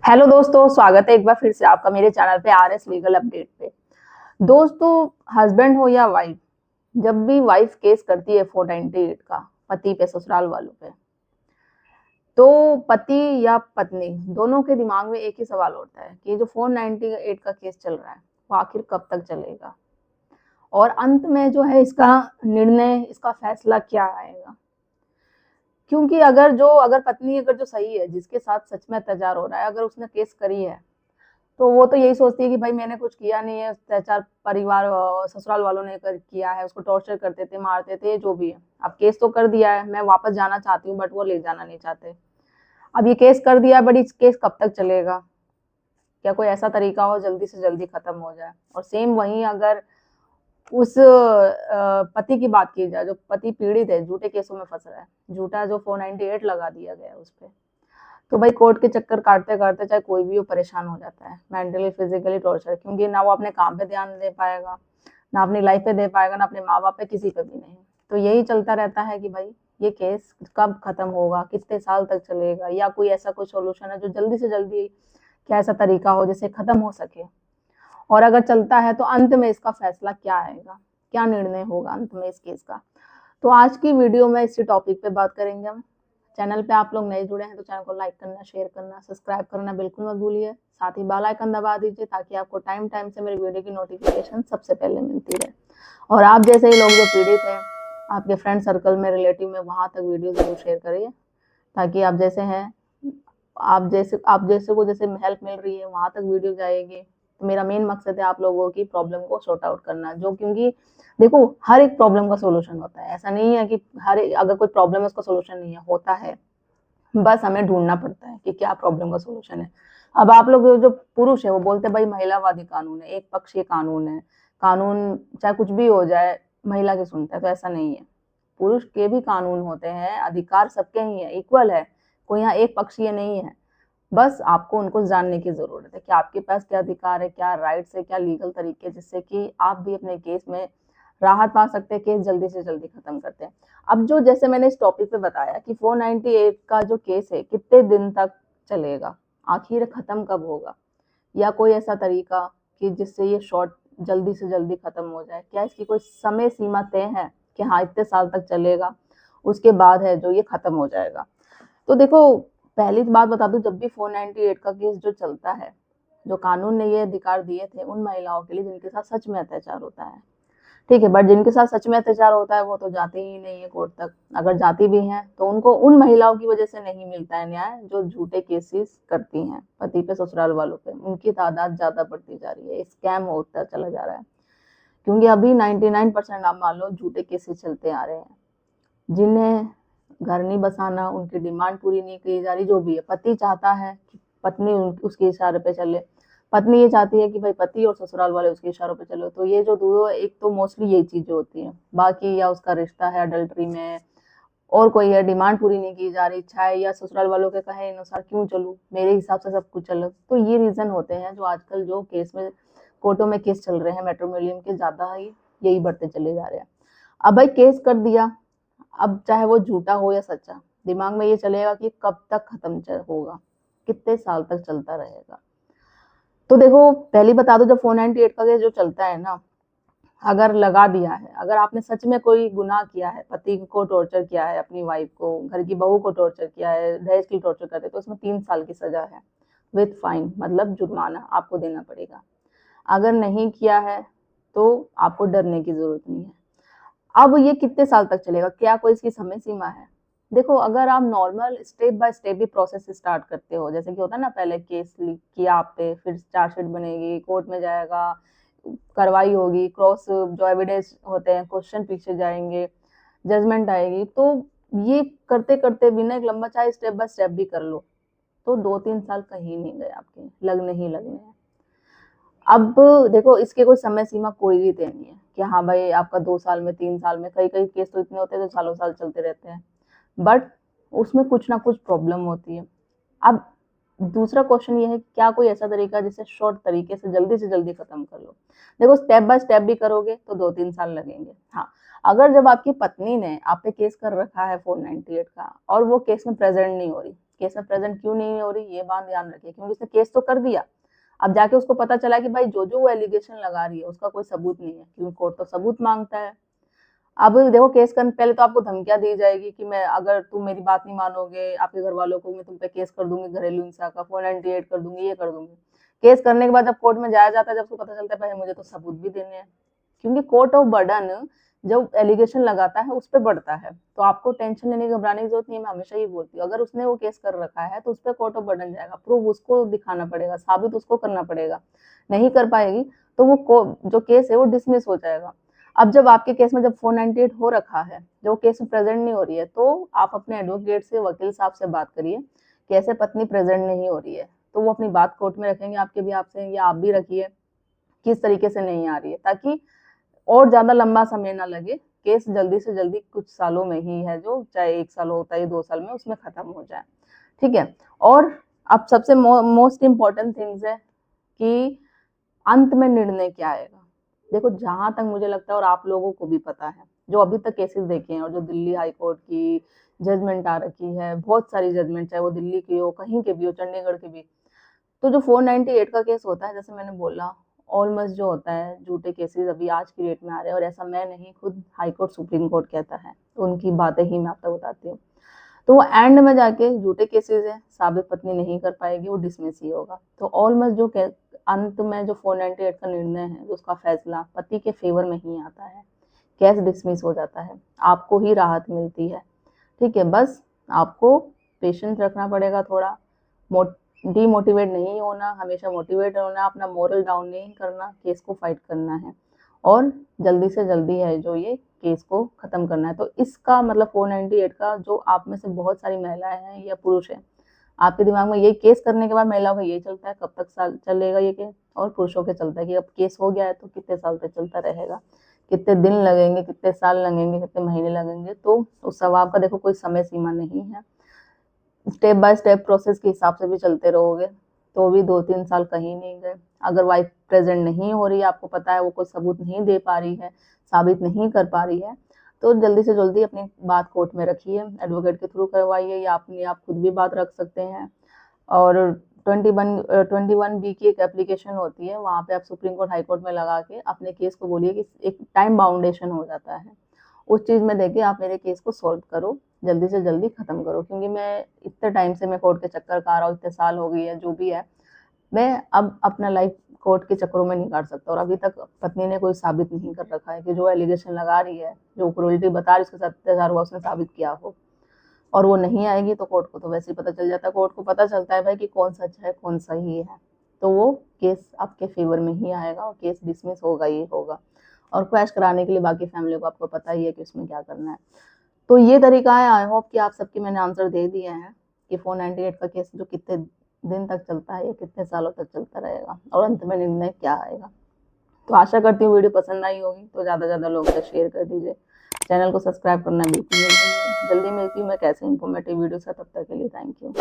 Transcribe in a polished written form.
Hello दोस्तों, स्वागत है एक बार फिर से आपका मेरे चैनल पे आरएस लीगल अपडेट पे। दोस्तों, हस्बैंड हो या वाइफ, जब भी वाइफ केस करती है 498 का पति पे, ससुराल वालों पे, तो पति या पत्नी दोनों के दिमाग में एक ही सवाल होता है कि जो 498 का केस चल रहा है वो आखिर कब तक चलेगा और अंत में जो है इसका निर्णय, इसका फैसला क्या आएगा। क्योंकि अगर पत्नी जो सही है, जिसके साथ सच में अत्याचार हो रहा है, अगर उसने केस करी है तो वो तो यही सोचती है कि भाई मैंने कुछ किया नहीं है, अत्याचार परिवार ससुराल वालों ने किया है, उसको टॉर्चर करते थे, मारते थे, जो भी है। अब केस तो कर दिया है, मैं वापस जाना चाहती हूँ बट वो ले जाना नहीं चाहते। अब ये केस कर दिया है बट इस केस कब तक चलेगा, क्या कोई ऐसा तरीका हो जल्दी से जल्दी खत्म हो जाए। और सेम वहीं अगर उस पति की बात की जाए, जो पति पीड़ित है, झूठे केसों में फंस रहा है, झूठा जो 498 लगा दिया गया है उस पर, तो भाई कोर्ट के चक्कर काटते काटते चाहे कोई भी हो परेशान हो जाता है, मेंटली फिजिकली टॉर्चर। क्योंकि ना वो अपने काम पे ध्यान दे पाएगा, ना अपनी लाइफ पे दे पाएगा, ना अपने माँ बाप पे, किसी पे भी नहीं। तो यही चलता रहता है कि भाई ये केस कब खत्म होगा, कितने साल तक चलेगा, या कोई ऐसा कोई सोल्यूशन है जो जल्दी से जल्दी, क्या ऐसा तरीका हो जिससे खत्म हो सके। और अगर चलता है तो अंत में इसका फैसला क्या आएगा, क्या निर्णय होगा अंत में इस केस का। तो आज की वीडियो में इसी टॉपिक पे बात करेंगे हम। चैनल पे आप लोग नए जुड़े हैं तो चैनल को लाइक करना, शेयर करना, सब्सक्राइब करना बिल्कुल मत भूलिए। साथ ही बेल आइकन दबा दीजिए ताकि आपको टाइम टाइम से मेरी वीडियो की नोटिफिकेशन सबसे पहले मिलती रहे। और आप जैसे ही लोग जो पीड़ित हैं, आपके फ्रेंड सर्कल में, रिलेटिव में, वहां तक वीडियो जरूर शेयर करिए, ताकि आप जैसे हैं, आप जैसे को जैसे हेल्प मिल रही है वहां तक वीडियो जाएगी। तो मेरा मेन मकसद है आप लोगों की प्रॉब्लम को सॉर्ट आउट करना, जो क्योंकि देखो हर एक प्रॉब्लम का सोल्यूशन होता है। ऐसा नहीं है कि अगर कोई प्रॉब्लम है उसका सोल्यूशन नहीं है, होता है, बस हमें ढूंढना पड़ता है कि क्या प्रॉब्लम का सोल्यूशन है। अब आप लोग जो पुरुष है वो बोलते हैं भाई महिलावादी कानून है, एक पक्षीय कानून है, कानून चाहे कुछ भी हो जाए महिला की सुनता है। तो ऐसा नहीं है, पुरुष के भी कानून होते हैं, अधिकार सबके ही है, इक्वल है, कोई यहाँ एक पक्षीय नहीं है। बस आपको उनको जानने की जरूरत है कि आपके पास क्या अधिकार है, क्या राइट्स है, क्या लीगल तरीके, जिससे कि आप भी अपने केस में राहत पा सकते हैं, केस जल्दी से जल्दी खत्म करते हैं। अब जो जैसे मैंने इस टॉपिक पे बताया कि 498 का जो केस है कितने दिन तक चलेगा, आखिर खत्म कब होगा, या कोई ऐसा तरीका कि जिससे ये शॉर्ट जल्दी से जल्दी खत्म हो जाए, क्या इसकी कोई समय सीमा तय है कि हाँ इतने साल तक चलेगा, उसके बाद है जो ये खत्म हो जाएगा। तो देखो, पहली बात बता दूं, जब भी 498 का केस जो चलता है, जो कानून ने ये अधिकार दिए थे उन महिलाओं के लिए जिनके साथ सच में अत्याचार होता है, ठीक है, बट जिनके साथ सच में अत्याचार होता है वो तो जाते ही नहीं है कोर्ट तक। अगर जाती भी हैं तो उनको उन महिलाओं की वजह से नहीं मिलता है न्याय जो झूठे केसेस करती हैं पति पे, ससुराल वालों पे। उनकी तादाद ज्यादा बढ़ती जा रही है, स्कैम होता चला जा रहा है। क्योंकि अभी 99% आप मान लो झूठे केसेस चलते आ रहे हैं, जिन्हें घर नहीं बसाना, उनकी डिमांड पूरी नहीं की जा रही। जो भी है, पति चाहता है कि पत्नी उसके इशारे पे चले, पत्नी ये चाहती है कि भाई पति और ससुराल वाले उसके इशारों पे चलो। तो ये जो दो, एक तो मोस्टली यही चीजें होती हैं। बाकी या उसका रिश्ता है अडल्ट्री में, और कोई है डिमांड पूरी नहीं की जा रही, इच्छा है, या ससुराल वालों के कहे अनुसार क्यों चलूं, मेरे हिसाब से सब कुछ चलो। तो ये रीजन होते हैं जो आजकल जो केस में, कोर्टों में केस चल रहे हैं मैट्रिमोनियम के, ज्यादा ही यही बढ़ते चले जा रहे हैं। अब भाई केस कर दिया, अब चाहे वो झूठा हो या सच्चा, दिमाग में ये चलेगा कि कब तक खत्म होगा, कितने साल तक चलता रहेगा। तो देखो, पहले बता दो, जब 498 का केस जो चलता है ना, अगर लगा दिया है, अगर आपने सच में कोई गुनाह किया है, पति को टॉर्चर किया है, अपनी वाइफ को, घर की बहू को टॉर्चर किया है, दहेज की टॉर्चर करते, तो इसमें 3 साल की सजा है विद फाइन, मतलब जुर्माना आपको देना पड़ेगा। अगर नहीं किया है तो आपको डरने की जरूरत नहीं है। अब ये कितने साल तक चलेगा, क्या कोई इसकी समय सीमा है? देखो, अगर आप नॉर्मल स्टेप बाय स्टेप भी प्रोसेस स्टार्ट करते हो, जैसे कि होता है ना, पहले केस किया आप पे, फिर चार्जशीट बनेगी, कोर्ट में जाएगा, कार्रवाई होगी, क्रॉस जो एविडेंस होते हैं, क्वेश्चन पीछे जाएंगे, जजमेंट आएगी, तो ये करते करते भी ना, एक लंबा चाहे स्टेप बाय स्टेप भी कर लो, तो 2-3 साल कहीं नहीं गए आपके, लगने ही लगने हैं। अब देखो, इसके कोई समय सीमा कोई भी तय नहीं है कि हाँ भाई आपका 2 साल में, 3 साल में, कई कई केस तो इतने होते हैं जो सालों साल चलते रहते हैं, बट उसमें कुछ ना कुछ प्रॉब्लम होती है। अब दूसरा क्वेश्चन ये है, क्या कोई ऐसा तरीका जिससे शॉर्ट तरीके से जल्दी खत्म कर लो? देखो, स्टेप बाय स्टेप भी करोगे तो 2-3 साल लगेंगे। हाँ, अगर जब आपकी पत्नी ने आप पे केस कर रखा है 498 का, और वो केस में प्रेजेंट नहीं हो रही, केस में प्रेजेंट क्यों नहीं हो रही, ये बात ध्यान रखिए, क्योंकि उसने केस तो कर दिया। अब जाके उसको पता चला कि भाई जो जो वो एलिगेशन लगा रही है उसका कोई सबूत नहीं है, क्योंकि कोर्ट तो सबूत मांगता है। अब देखो केस करने पहले तो आपको धमकियां दी जाएगी कि मैं, अगर तुम मेरी बात नहीं मानोगे, आपके घर वालों को मैं तुम पे केस कर दूंगी, घरेलू हिंसा का 498 कर दूंगी, ये कर दूंगी। केस करने के बाद जब कोर्ट में जाया जाता है, जब उसको पता चलता है भाई मुझे तो सबूत भी देने हैं, क्योंकि कोर्ट ऑफ बर्डन जो एलिगेशन लगाता है उस पर बढ़ता है। तो आपको टेंशन लेने की, घबराने की जरूरत नहीं है। मैं हमेशा ये बोलती हूँ, अगर उसने वो केस कर रखा है तो उस पर कोर्ट ऑफ बर्डन जाएगा, प्रूफ उसको दिखाना पड़ेगा, साबित उसको करना पड़ेगा। नहीं कर पाएगी तो वो जो केस है वो डिसमिस हो जाएगा। अब जब आपके केस में जब 498 हो रखा है, जो केस में प्रेजेंट नहीं हो रही है, तो आप अपने एडवोकेट से, वकील साहब से बात करिए कि ऐसे पत्नी प्रेजेंट नहीं हो रही है, तो वो अपनी बात कोर्ट में रखेंगे आपके भी, आपसे, या आप भी रखिए किस तरीके से नहीं आ रही है, ताकि और ज्यादा लंबा समय ना लगे, केस जल्दी से जल्दी कुछ सालों में ही है, जो चाहे 1 साल होता है 2 साल में, उसमें खत्म हो जाए। ठीक है। और अब सबसे मोस्ट इम्पोर्टेंट थिंग्स है कि अंत में निर्णय क्या आएगा। देखो जहां तक मुझे लगता है, और आप लोगों को भी पता है, जो अभी तक केसेस देखे हैं और जो दिल्ली हाई कोर्ट की जजमेंट आ रखी है, बहुत सारी जजमेंट, चाहे वो दिल्ली की हो, कहीं के भी हो, चंडीगढ़ के भी, तो जो 498 का केस होता है, जैसे मैंने बोला, ऑलमोस्ट जो होता है झूठे केसेस अभी आज की डेट में आ रहे हैं, और ऐसा मैं नहीं, खुद हाई कोर्ट सुप्रीम कोर्ट कहता है, तो उनकी बातें ही मैं आपको बताती हूँ। तो वो एंड में जाके झूठे केसेस है, साबित पत्नी नहीं कर पाएगी, वो डिसमिस ही होगा। तो ऑलमोस्ट जो अंत में जो 498 का निर्णय है, जो उसका फैसला पति के फेवर में ही आता है, केस डिसमिस हो जाता है, आपको ही राहत मिलती है। ठीक है, बस आपको पेशेंस रखना पड़ेगा थोड़ा, डीमोटिवेट नहीं होना, हमेशा मोटिवेट होना, अपना मोरल डाउन नहीं करना, केस को फाइट करना है, और जल्दी से जल्दी है जो ये केस को खत्म करना है। तो इसका मतलब 498 का, जो आप में से बहुत सारी महिलाएं हैं या पुरुष हैं, आपके दिमाग में यही केस करने के बाद महिलाओं का यही चलता है, कब तक साल चलेगा ये केस, और पुरुषों के चलता है कि अब केस हो गया है तो कितने साल तक चलता रहेगा, कितने दिन लगेंगे, कितने साल लगेंगे, कितने महीने लगेंगे। तो उस सवाल का देखो कोई समय सीमा नहीं है, स्टेप बाय स्टेप प्रोसेस के हिसाब से भी चलते रहोगे तो भी 2-3 साल कहीं नहीं गए। अगर वाइफ प्रेजेंट नहीं हो रही है, आपको पता है वो कोई सबूत नहीं दे पा रही है, साबित नहीं कर पा रही है, तो जल्दी से जल्दी अपनी बात कोर्ट में रखिए, एडवोकेट के थ्रू करवाइए, या अपनी आप खुद भी बात रख सकते हैं। और 21B की एक एप्लीकेशन होती है, वहाँ पे आप सुप्रीम कोर्ट हाई कोर्ट में लगा के अपने केस को बोलिए कि एक टाइम बाउंडेशन हो जाता है, उस चीज़ में देखिए आप मेरे केस को सॉल्व करो, जल्दी से जल्दी खत्म करो, क्योंकि मैं इतने टाइम से मैं कोर्ट के चक्कर का रहा हूँ, इतने साल हो गई है, जो भी है, मैं अब अपना लाइफ कोर्ट के चक्करों में नहीं काट सकता। और अभी तक पत्नी ने कोई साबित नहीं कर रखा है कि जो एलिगेशन लगा रही है, जो क्रूरल्टी बता रही है, उसके साथ अत्याचार हुआ, उसने साबित किया हो। और वो नहीं आएगी तो कोर्ट को तो वैसे ही पता चल जाता है, कोर्ट को पता चलता है भाई कि कौन सच है कौन सही है, तो वो केस आपके फेवर में ही आएगा और केस डिसमिस होगा ही होगा। और क्वैश कराने के लिए बाकी फैमिली को आपको पता ही है कि उसमें क्या करना है। तो ये तरीका है, आई होप कि आप सबके मैंने आंसर दे दिए हैं कि 498 का केस जो कितने दिन तक चलता है या कितने सालों तक चलता रहेगा, और अंत में निर्णय क्या आएगा। तो आशा करती हूँ वीडियो पसंद आई होगी, तो ज़्यादा से ज़्यादा लोगों से शेयर कर दीजिए, चैनल को सब्सक्राइब करना बिल्कुल नहीं भूलिए। जल्दी मिलती हूँ मैं कैसे इन्फॉर्मेटिव वीडियो से, तब तक के लिए थैंक यू।